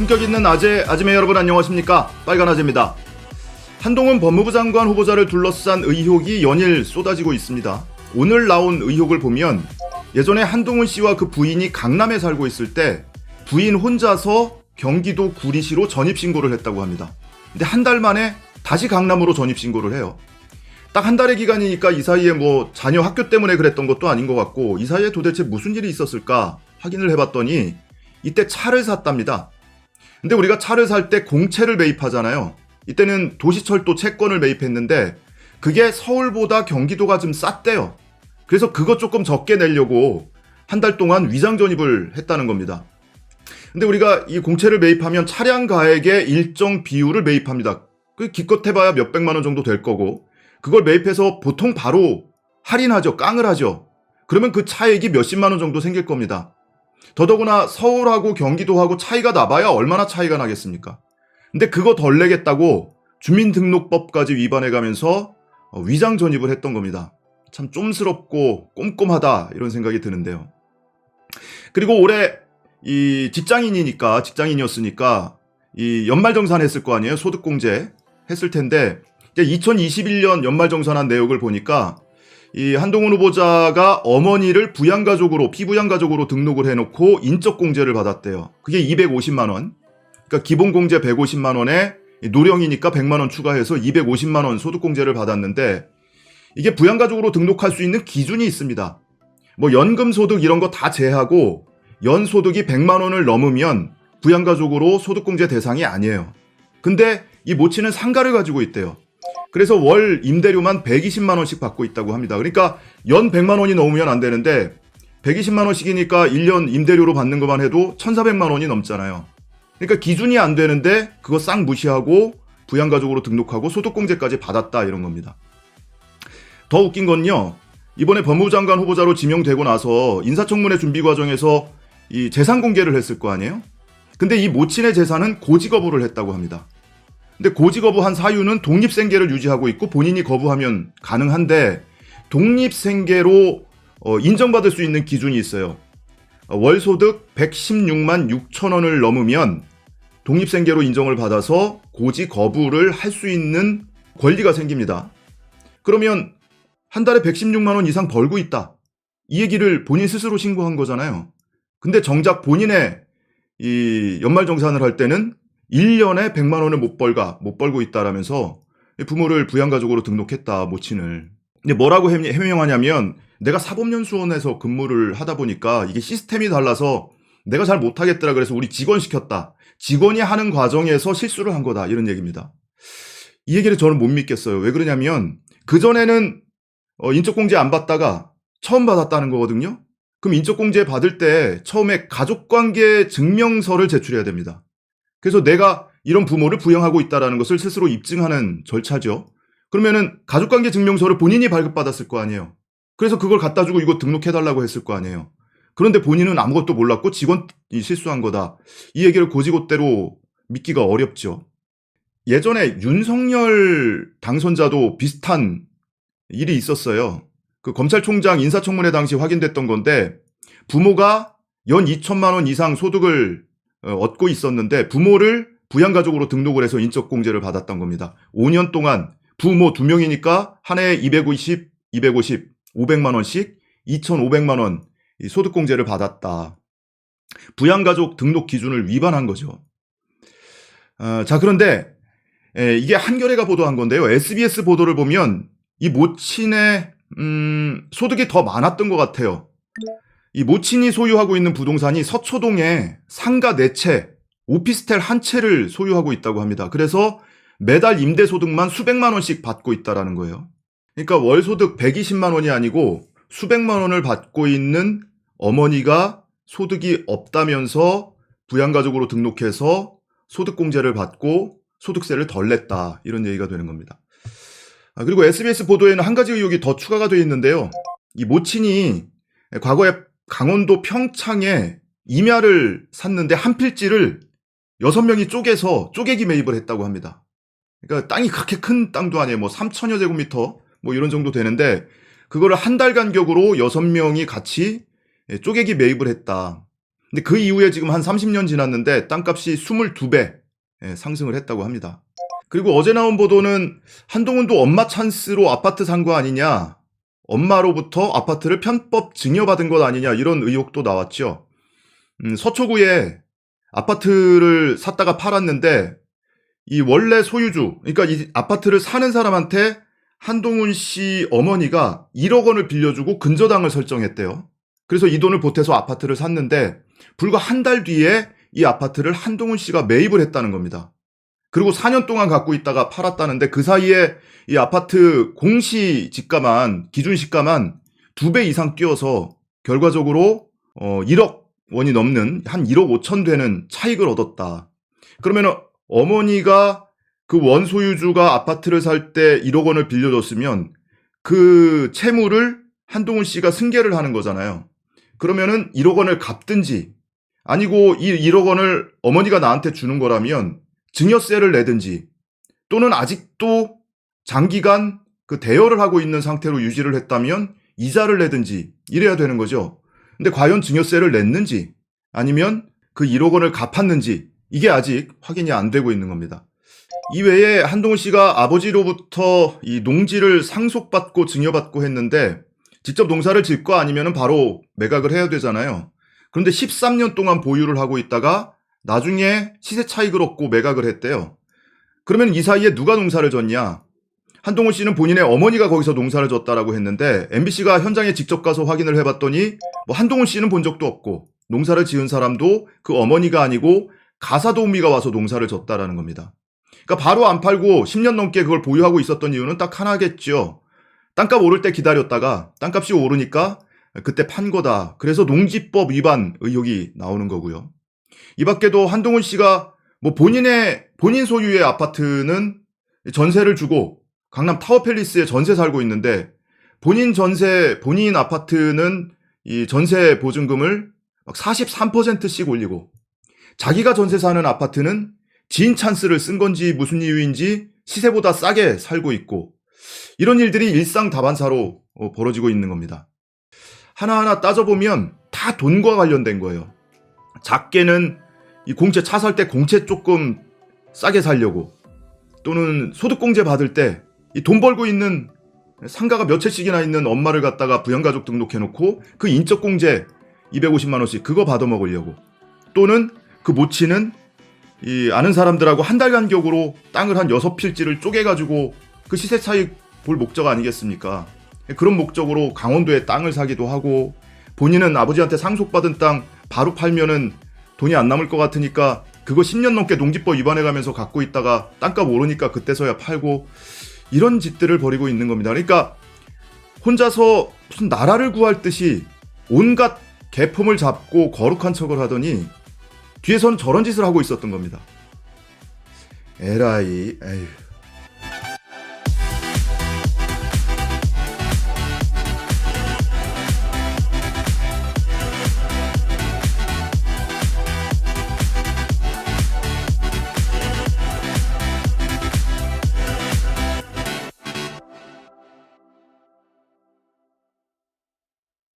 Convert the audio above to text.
품격 있는 아재매 여러분 안녕하십니까? 빨간 아재입니다. 한동훈 법무부 장관 후보자를 둘러싼 의혹이 연일 쏟아지고 있습니다. 오늘 나온 의혹을 보면 예전에 한동훈 씨와 그 부인이 강남에 살고 있을 때 부인 혼자서 경기도 구리시로 전입신고를 했다고 합니다. 근데 한 달 만에 다시 강남으로 전입신고를 해요. 딱 한 달의 기간이니까 이 사이에 뭐 자녀 학교 때문에 그랬던 것도 아닌 것 같고 이 사이에 도대체 무슨 일이 있었을까 확인을 해봤더니 이때 차를 샀답니다. 근데 우리가 차를 살 때 공채를 매입하잖아요. 이때는 도시철도 채권을 매입했는데 그게 서울보다 경기도가 좀 쌌대요. 그래서 그거 조금 적게 내려고 한 달 동안 위장 전입을 했다는 겁니다. 근데 우리가 이 공채를 매입하면 차량 가액의 일정 비율을 매입합니다. 그 기껏 해봐야 몇백만 원 정도 될 거고 그걸 매입해서 보통 바로 할인하죠. 깡을 하죠. 그러면 그 차액이 몇십만 원 정도 생길 겁니다. 더더구나 서울하고 경기도하고 차이가 나봐야 얼마나 차이가 나겠습니까? 근데 그거 덜 내겠다고 주민등록법까지 위반해가면서 위장 전입을 했던 겁니다. 참 쫌스럽고 꼼꼼하다 이런 생각이 드는데요. 그리고 올해 이 직장인이었으니까 이 연말정산 했을 거 아니에요? 소득공제 했을 텐데 이제 2021년 연말정산한 내역을 보니까 이 한동훈 후보자가 어머니를 부양가족으로 피부양가족으로 등록을 해놓고 인적공제를 받았대요. 그게 250만 원. 그러니까 기본공제 150만 원에 노령이니까 100만 원 추가해서 250만 원 소득공제를 받았는데 이게 부양가족으로 등록할 수 있는 기준이 있습니다. 뭐 연금소득 이런 거 다 제하고 연소득이 100만 원을 넘으면 부양가족으로 소득공제 대상이 아니에요. 근데 이 모친은 상가를 가지고 있대요. 그래서 월 임대료만 120만 원씩 받고 있다고 합니다. 그러니까 연 100만 원이 넘으면 안 되는데 120만 원씩이니까 1년 임대료로 받는 것만 해도 1,400만 원이 넘잖아요. 그러니까 기준이 안 되는데 그거 싹 무시하고 부양가족으로 등록하고 소득공제까지 받았다 이런 겁니다. 더 웃긴 건요. 이번에 법무부 장관 후보자로 지명되고 나서 인사청문회 준비 과정에서 이 재산 공개를 했을 거 아니에요? 근데 이 모친의 재산은 고지 거부를 했다고 합니다. 근데 고지 거부한 사유는 독립생계를 유지하고 있고 본인이 거부하면 가능한데 독립생계로 인정받을 수 있는 기준이 있어요. 월소득 116만 6천 원을 넘으면 독립생계로 인정을 받아서 고지 거부를 할 수 있는 권리가 생깁니다. 그러면 한 달에 116만 원 이상 벌고 있다. 이 얘기를 본인 스스로 신고한 거잖아요. 근데 정작 본인의 이 연말정산을 할 때는 1년에 100만 원을 못 벌고 있다라면서 부모를 부양가족으로 등록했다, 모친을. 근데 뭐라고 해명하냐면 내가 사법연수원에서 근무를 하다 보니까 이게 시스템이 달라서 내가 잘 못하겠더라. 그래서 우리 직원 시켰다. 직원이 하는 과정에서 실수를 한 거다. 이런 얘기입니다. 이 얘기를 저는 못 믿겠어요. 왜 그러냐면 그전에는 인적공제 안 받다가 처음 받았다는 거거든요. 그럼 인적공제 받을 때 처음에 가족관계 증명서를 제출해야 됩니다. 그래서 내가 이런 부모를 부양하고 있다는 것을 스스로 입증하는 절차죠. 그러면은 가족관계 증명서를 본인이 발급받았을 거 아니에요. 그래서 그걸 갖다 주고 이거 등록해달라고 했을 거 아니에요. 그런데 본인은 아무것도 몰랐고 직원이 실수한 거다. 이 얘기를 고지고대로 믿기가 어렵죠. 예전에 윤석열 당선자도 비슷한 일이 있었어요. 그 검찰총장 인사청문회 당시 확인됐던 건데 부모가 연 2천만 원 이상 소득을 얻고 있었는데 부모를 부양가족으로 등록을 해서 인적공제를 받았던 겁니다. 5년 동안 부모 2명이니까 한 해에 250, 500만 원씩 2,500만 원 소득공제를 받았다. 부양가족 등록 기준을 위반한 거죠. 자, 그런데 이게 한겨레가 보도한 건데요. SBS 보도를 보면 이 모친의 소득이 더 많았던 것 같아요. 이 모친이 소유하고 있는 부동산이 서초동에 상가 4채, 오피스텔 1채를 소유하고 있다고 합니다. 그래서 매달 임대소득만 수백만 원씩 받고 있다라는 거예요. 그러니까 월소득 120만 원이 아니고 수백만 원을 받고 있는 어머니가 소득이 없다면서 부양가족으로 등록해서 소득공제를 받고 소득세를 덜 냈다. 이런 얘기가 되는 겁니다. 그리고 SBS 보도에는 한 가지 의혹이 더 추가가 되어 있는데요. 이 모친이 과거에 강원도 평창에 임야를 샀는데 한 필지를 6명이 쪼개서 쪼개기 매입을 했다고 합니다. 그러니까 땅이 그렇게 큰 땅도 아니에요. 뭐 3천여 제곱미터 뭐 이런 정도 되는데 그거를 한 달 간격으로 6명이 같이 쪼개기 매입을 했다. 근데 그 이후에 지금 한 30년 지났는데 땅값이 22배 상승을 했다고 합니다. 그리고 어제 나온 보도는 한동훈도 엄마 찬스로 아파트 산 거 아니냐, 엄마로부터 아파트를 편법 증여받은 것 아니냐, 이런 의혹도 나왔죠. 서초구에 아파트를 샀다가 팔았는데 이 원래 소유주, 그러니까 이 아파트를 사는 사람한테 한동훈 씨 어머니가 1억 원을 빌려주고 근저당을 설정했대요. 그래서 이 돈을 보태서 아파트를 샀는데 불과 한 달 뒤에 이 아파트를 한동훈 씨가 매입을 했다는 겁니다. 그리고 4년 동안 갖고 있다가 팔았다는데 그 사이에 이 아파트 공시 지가만, 기준 시가만 2배 이상 뛰어서 결과적으로 1억 원이 넘는 한 1억 5천 되는 차익을 얻었다. 그러면 어머니가 그 원소유주가 아파트를 살 때 1억 원을 빌려줬으면 그 채무를 한동훈 씨가 승계를 하는 거잖아요. 그러면은 1억 원을 갚든지, 아니고 이 1억 원을 어머니가 나한테 주는 거라면 증여세를 내든지, 또는 아직도 장기간 그 대여를 하고 있는 상태로 유지를 했다면 이자를 내든지 이래야 되는 거죠. 근데 과연 증여세를 냈는지 아니면 그 1억 원을 갚았는지 이게 아직 확인이 안 되고 있는 겁니다. 이외에 한동훈 씨가 아버지로부터 이 농지를 상속받고 증여받고 했는데 직접 농사를 짓거 아니면 바로 매각을 해야 되잖아요. 그런데 13년 동안 보유를 하고 있다가 나중에 시세 차익을 얻고 매각을 했대요. 그러면 이 사이에 누가 농사를 졌냐? 한동훈 씨는 본인의 어머니가 거기서 농사를 졌다라고 했는데 MBC가 현장에 직접 가서 확인을 해봤더니 뭐 한동훈 씨는 본 적도 없고 농사를 지은 사람도 그 어머니가 아니고 가사도우미가 와서 농사를 졌다라는 겁니다. 그러니까 바로 안 팔고 10년 넘게 그걸 보유하고 있었던 이유는 딱 하나겠죠. 땅값 오를 때 기다렸다가 땅값이 오르니까 그때 판 거다. 그래서 농지법 위반 의혹이 나오는 거고요. 이 밖에도 한동훈 씨가 뭐 본인 소유의 아파트는 전세를 주고 강남 타워팰리스에 전세 살고 있는데 본인 아파트는 이 전세 보증금을 막 43%씩 올리고, 자기가 전세 사는 아파트는 지인 찬스를 쓴 건지 무슨 이유인지 시세보다 싸게 살고 있고, 이런 일들이 일상다반사로 벌어지고 있는 겁니다. 하나하나 따져보면 다 돈과 관련된 거예요. 작게는 이 공채 차 살 때 공채 조금 싸게 살려고, 또는 소득공제 받을 때 이 돈 벌고 있는 상가가 몇 채씩이나 있는 엄마를 갖다가 부양가족 등록해놓고 그 인적공제 250만 원씩 그거 받아먹으려고, 또는 그 모치는 이 아는 사람들하고 한 달 간격으로 땅을 한 6필지를 쪼개가지고 그 시세 차익 볼 목적 아니겠습니까? 그런 목적으로 강원도에 땅을 사기도 하고, 본인은 아버지한테 상속받은 땅 바로 팔면은 돈이 안 남을 것 같으니까 그거 10년 넘게 농지법 위반해가면서 갖고 있다가 땅값 오르니까 그때서야 팔고, 이런 짓들을 벌이고 있는 겁니다. 그러니까 혼자서 무슨 나라를 구할 듯이 온갖 개폼을 잡고 거룩한 척을 하더니 뒤에서는 저런 짓을 하고 있었던 겁니다. 에라이, 에휴.